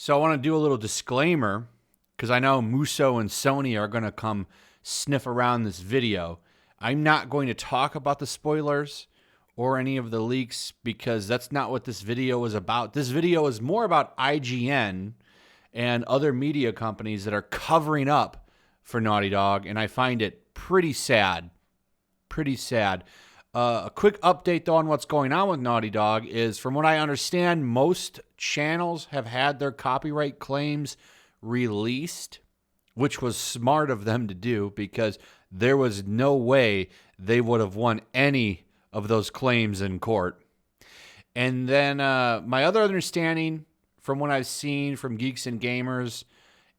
So I want to do a little disclaimer because I know Musso and Sony are going to come sniff around this video. I'm not going to talk about the spoilers or any of the leaks because that's not what this video is about. This video is more about IGN and other media companies that are covering up for Naughty Dog, and I find it pretty sad. Pretty sad. A quick update, though, on what's going on with Naughty Dog is, from what I understand, most channels have had their copyright claims released, which was smart of them to do because there was no way they would have won any of those claims in court. And then my other understanding, from what I've seen from Geeks and Gamers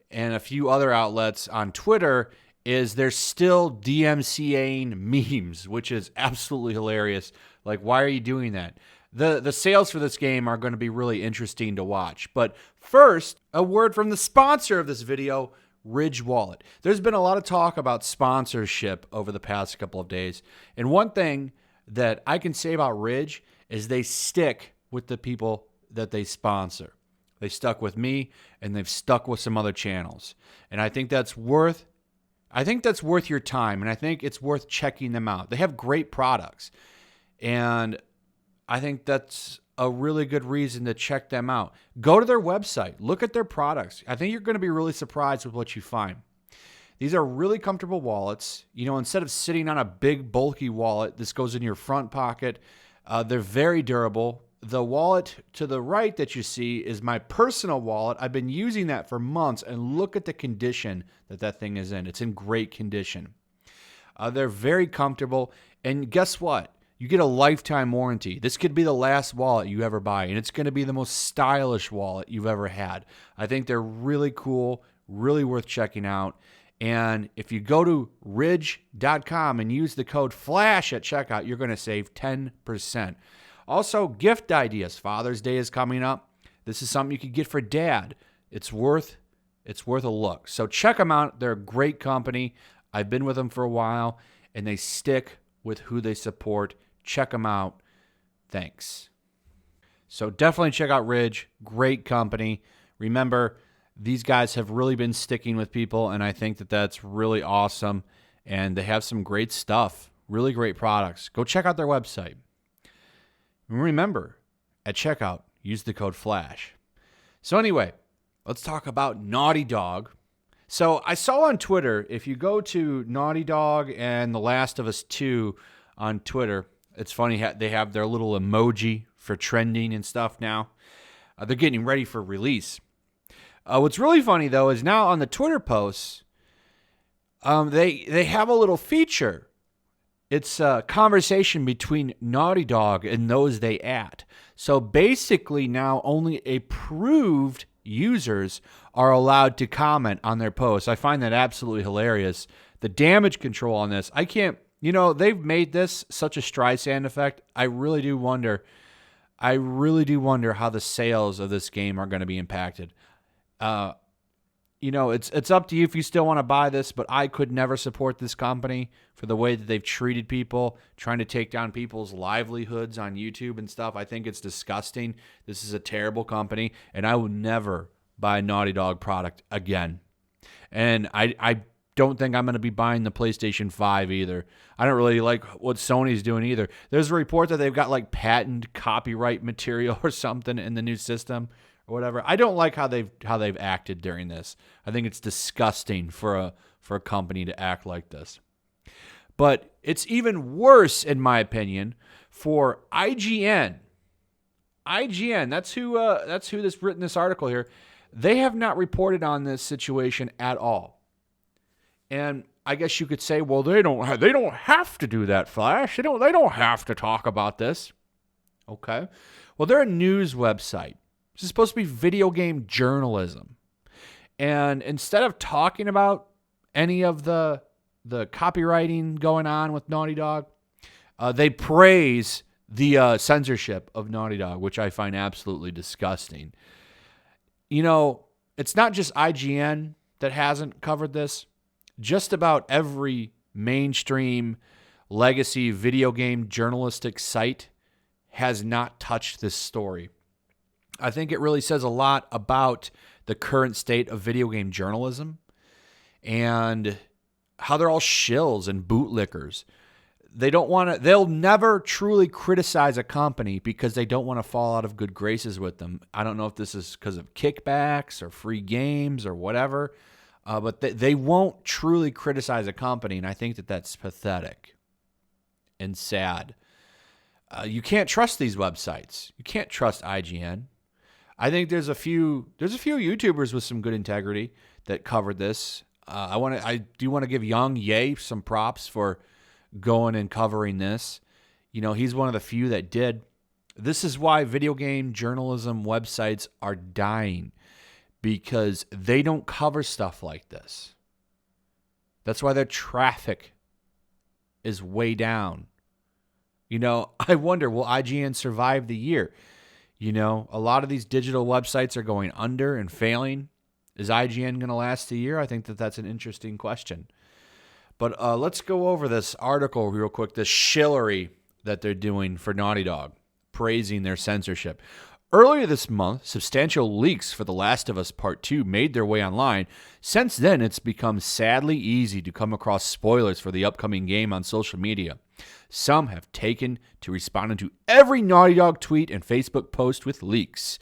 and a few other outlets on Twitter, is they're still DMCAing memes, which is absolutely hilarious. Like, why are you doing that? The sales for this game are going to be really interesting to watch. But first, a word from the sponsor of this video, Ridge Wallet. There's been a lot of talk about sponsorship over the past couple of days. And one thing that I can say about Ridge is they stick with the people that they sponsor. They stuck with me, and they've stuck with some other channels. And I think that's worth your time, and I think it's worth checking them out. They have great products, and I think that's a really good reason to check them out. Go to their website. Look at their products. I think you're going to be really surprised with what you find. These are really comfortable wallets. You know, instead of sitting on a big, bulky wallet, this goes in your front pocket. They're very durable. The wallet to the right that you see is my personal wallet. I've been using that for months, and look at the condition that thing is in. It's in great condition. They're very comfortable, and guess what? You get a lifetime warranty. This could be the last wallet you ever buy, and it's going to be the most stylish wallet you've ever had. I think they're really cool, really worth checking out. And if you go to ridge.com and use the code FLASH at checkout, you're going to save 10%. Also, gift ideas. Father's Day is coming up. This is something you could get for dad. It's worth a look. So check them out. They're a great company. I've been with them for a while, and they stick with who they support. Check them out. Thanks. So definitely check out Ridge. Great company. Remember, these guys have really been sticking with people, and I think that that's really awesome. And they have some great stuff. Really great products. Go check out their website. Remember, at checkout, use the code FLASH. So anyway, let's talk about Naughty Dog. So I saw on Twitter, if you go to Naughty Dog and The Last of Us 2 on Twitter, it's funny, they have their little emoji for trending and stuff now. They're getting ready for release. What's really funny, though, is now on the Twitter posts, they have a little feature. It's a conversation between Naughty Dog and those they at. So basically now only approved users are allowed to comment on their posts. I find that absolutely hilarious. The damage control on this, I can't, they've made this such a Streisand effect. I really do wonder how the sales of this game are going to be impacted. It's up to you if you still want to buy this, but I could never support this company for the way that they've treated people, trying to take down people's livelihoods on YouTube and stuff. I think it's disgusting. This is a terrible company, and I will never buy a Naughty Dog product again. And I don't think I'm going to be buying the PlayStation 5 either. I don't really like what Sony's doing either. There's a report that they've got like patent copyright material or something in the new system. Or whatever. I don't like how they've acted during this. I think it's disgusting for a company to act like this. But it's even worse, in my opinion, for IGN. IGN, that's who this written this article here. They have not reported on this situation at all. And I guess you could say, well, they don't have to do that, Flash. They don't have to talk about this. Okay. Well, they're a news website. This is supposed to be video game journalism. And instead of talking about any of the copywriting going on with Naughty Dog, they praise the censorship of Naughty Dog, which I find absolutely disgusting. It's not just IGN that hasn't covered this. Just about every mainstream legacy video game journalistic site has not touched this story. I think it really says a lot about the current state of video game journalism and how they're all shills and bootlickers. They'll never truly criticize a company because they don't want to fall out of good graces with them. I don't know if this is because of kickbacks or free games or whatever, but they won't truly criticize a company, and I think that's pathetic and sad. You can't trust these websites. You can't trust IGN. I think there's a few YouTubers with some good integrity that covered this. I do want to give Young Ye some props for going and covering this. You know, he's one of the few that did. This is why video game journalism websites are dying, because they don't cover stuff like this. That's why their traffic is way down. You know, I wonder, will IGN survive the year? You know, a lot of these digital websites are going under and failing. Is IGN going to last a year? I think that's an interesting question. But let's go over this article real quick, this shillery that they're doing for Naughty Dog, praising their censorship. Earlier this month, substantial leaks for The Last of Us Part 2 made their way online. Since then, it's become sadly easy to come across spoilers for the upcoming game on social media. Some have taken to responding to every Naughty Dog tweet and Facebook post with leaks.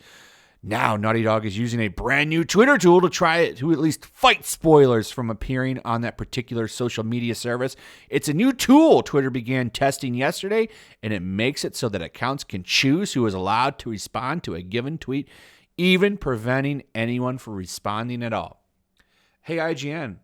Now, Naughty Dog is using a brand new Twitter tool to try to at least fight spoilers from appearing on that particular social media service. It's a new tool Twitter began testing yesterday, and it makes it so that accounts can choose who is allowed to respond to a given tweet, even preventing anyone from responding at all. Hey, IGN,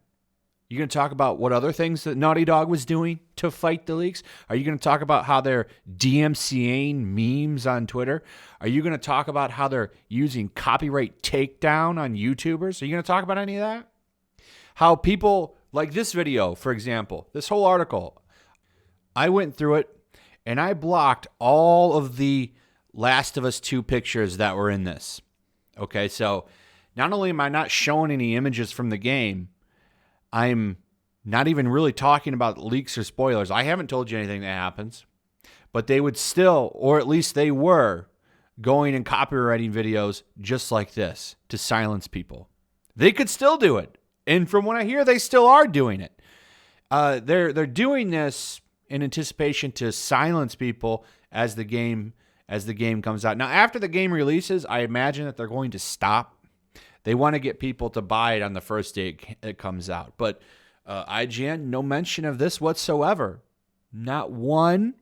you going to talk about what other things that Naughty Dog was doing to fight the leaks? Are you going to talk about how they're DMCAing memes on Twitter? Are you going to talk about how they're using copyright takedown on YouTubers? Are you going to talk about any of that? How people, like this video, for example, this whole article, I went through it and I blocked all of the Last of Us 2 pictures that were in this. Okay, so not only am I not showing any images from the game, I'm not even really talking about leaks or spoilers. I haven't told you anything that happens. But they would still, or at least they were, going and copywriting videos just like this to silence people. They could still do it. And from what I hear, they still are doing it. They're doing this in anticipation to silence people as the game comes out. Now, after the game releases, I imagine that they're going to stop. They want to get people to buy it on the first day it comes out. But IGN, no mention of this whatsoever. Not one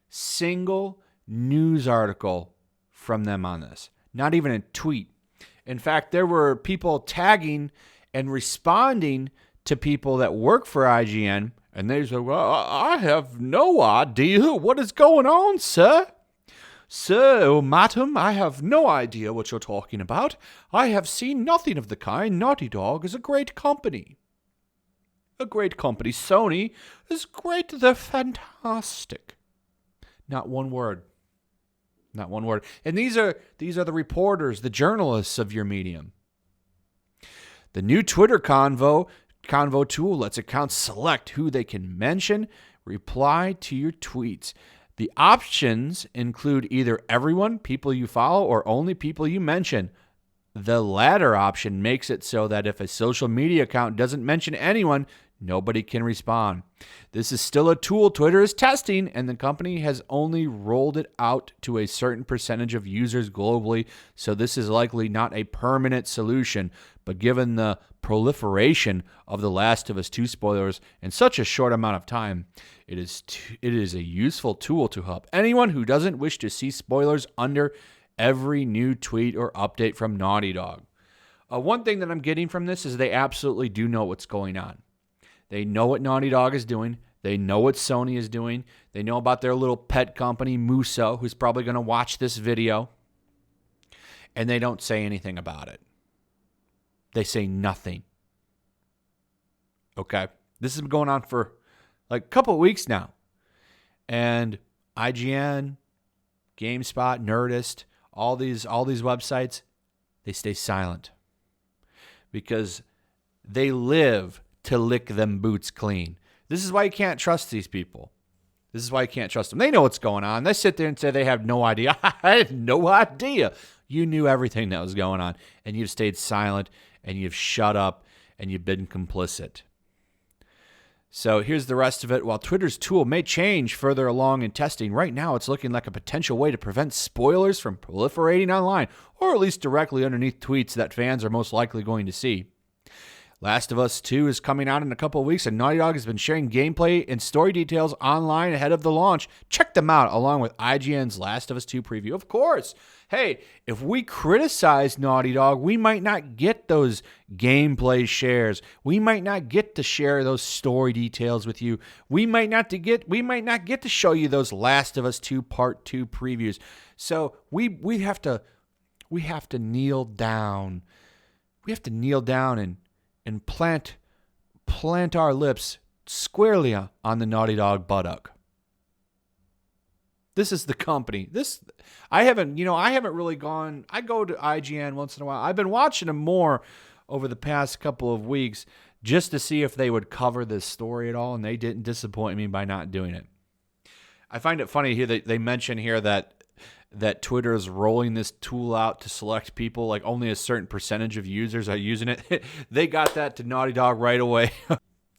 single news article from them on this. Not even a tweet. In fact, there were people tagging and responding to people that work for IGN, and they said, well, I have no idea what is going on, sir. Sir, madam, I have no idea what you're talking about. I have seen nothing of the kind. Naughty Dog is a great company. A great company. Sony is great. They're fantastic. Not one word. Not one word. And these are the reporters, the journalists of your medium. The new Twitter Convo tool lets accounts select who they can mention, reply to your tweets. The options include either everyone, people you follow, or only people you mention. The latter option makes it so that if a social media account doesn't mention anyone, nobody can respond. This is still a tool Twitter is testing, and the company has only rolled it out to a certain percentage of users globally, so this is likely not a permanent solution. But given the proliferation of The Last of Us 2 spoilers in such a short amount of time, it is a useful tool to help anyone who doesn't wish to see spoilers under every new tweet or update from Naughty Dog. One thing that I'm getting from this is they absolutely do know what's going on. They know what Naughty Dog is doing. They know what Sony is doing. They know about their little pet company, Muso, who's probably going to watch this video. And they don't say anything about it. They say nothing. Okay? This has been going on for like a couple of weeks now. And IGN, GameSpot, Nerdist, all these websites, they stay silent. Because they live to lick them boots clean. This is why you can't trust these people. This is why you can't trust them. They know what's going on. They sit there and say they have no idea. I had no idea. You knew everything that was going on, and you've stayed silent, and you've shut up, and you've been complicit. So here's the rest of it. While Twitter's tool may change further along in testing, right now it's looking like a potential way to prevent spoilers from proliferating online, or at least directly underneath tweets that fans are most likely going to see. Last of Us 2 is coming out in a couple of weeks, and Naughty Dog has been sharing gameplay and story details online ahead of the launch. Check them out, along with IGN's Last of Us 2 preview. Of course, hey, if we criticize Naughty Dog, we might not get those gameplay shares. We might not get to share those story details with you. We might not get to show you those Last of Us 2 Part 2 previews. So we have to kneel down. We have to kneel down and plant our lips squarely on the Naughty Dog buttock. This is the company. I haven't really gone. I go to IGN once in a while. I've been watching them more over the past couple of weeks just to see if they would cover this story at all, and they didn't disappoint me by not doing it. I find it funny here that they mention here that Twitter is rolling this tool out to select people, like only a certain percentage of users are using it. They got that to Naughty Dog right away.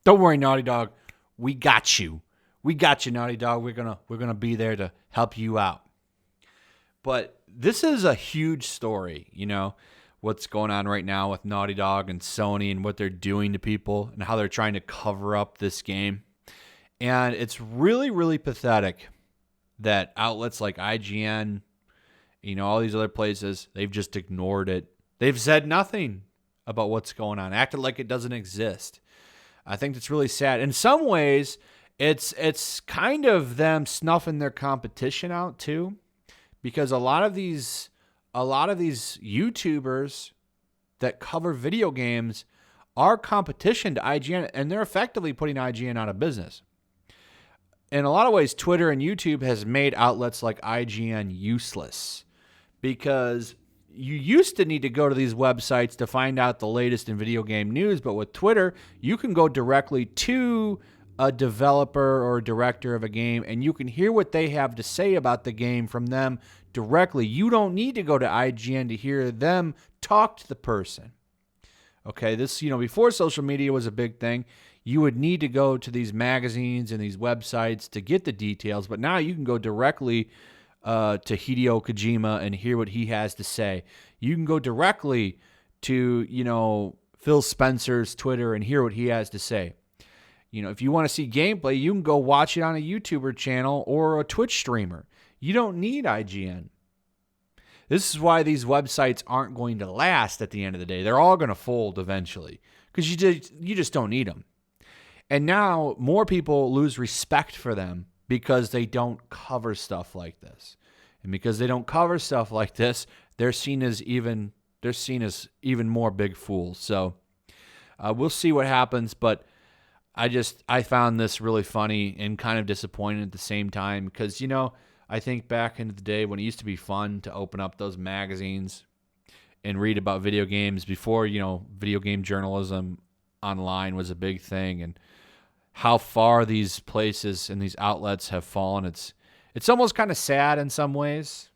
Don't worry, Naughty Dog. We got you. We got you, Naughty Dog. We're gonna be there to help you out. But this is a huge story, what's going on right now with Naughty Dog and Sony and what they're doing to people and how they're trying to cover up this game. And it's really, really pathetic that outlets like IGN, all these other places, they've just ignored it. They've said nothing about what's going on, acted like it doesn't exist. I think that's really sad. In some ways, it's kind of them snuffing their competition out too, because a lot of these YouTubers that cover video games are competition to IGN, and they're effectively putting IGN out of business. In a lot of ways, Twitter and YouTube has made outlets like IGN useless, because you used to need to go to these websites to find out the latest in video game news, but with Twitter, you can go directly to a developer or director of a game, and you can hear what they have to say about the game from them directly. You don't need to go to IGN to hear them talk to the person. Okay, this, before social media was a big thing, you would need to go to these magazines and these websites to get the details, but now you can go directly to Hideo Kojima and hear what he has to say. You can go directly to, Phil Spencer's Twitter and hear what he has to say. If you want to see gameplay, you can go watch it on a YouTuber channel or a Twitch streamer. You don't need IGN. This is why these websites aren't going to last at the end of the day. They're all going to fold eventually because you just don't need them. And now more people lose respect for them because they don't cover stuff like this. And because they don't cover stuff like this, they're seen as even more big fools. So we'll see what happens, but I found this really funny and kind of disappointing at the same time because, I think back in the day when it used to be fun to open up those magazines and read about video games before, video game journalism online was a big thing, and how far these places and these outlets have fallen. It's almost kind of sad in some ways.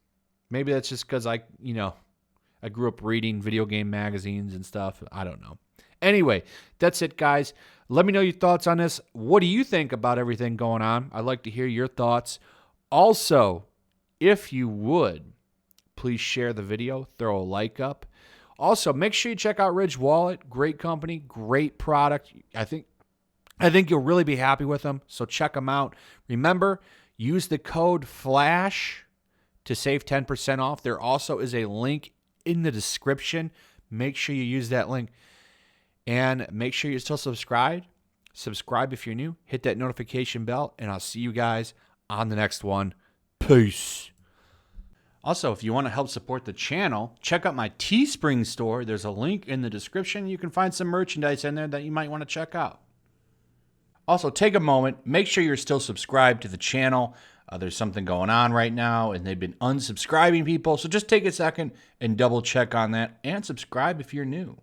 Maybe that's just because I grew up reading video game magazines and stuff. I don't know. Anyway, that's it, guys. Let me know your thoughts on this. What do you think about everything going on? I'd like to hear your thoughts. Also, if you would, please share the video, throw a like up. Also, make sure you check out Ridge Wallet. Great company, great product. I think you'll really be happy with them, so check them out. Remember, use the code FLASH to save 10% off. There also is a link in the description. Make sure you use that link. And make sure you're still subscribed. Subscribe if you're new. Hit that notification bell, and I'll see you guys on the next one. Peace. Also, if you want to help support the channel, check out my Teespring store. There's a link in the description. You can find some merchandise in there that you might want to check out. Also, take a moment. Make sure you're still subscribed to the channel. There's something going on right now, and they've been unsubscribing people. So just take a second and double check on that, and subscribe if you're new.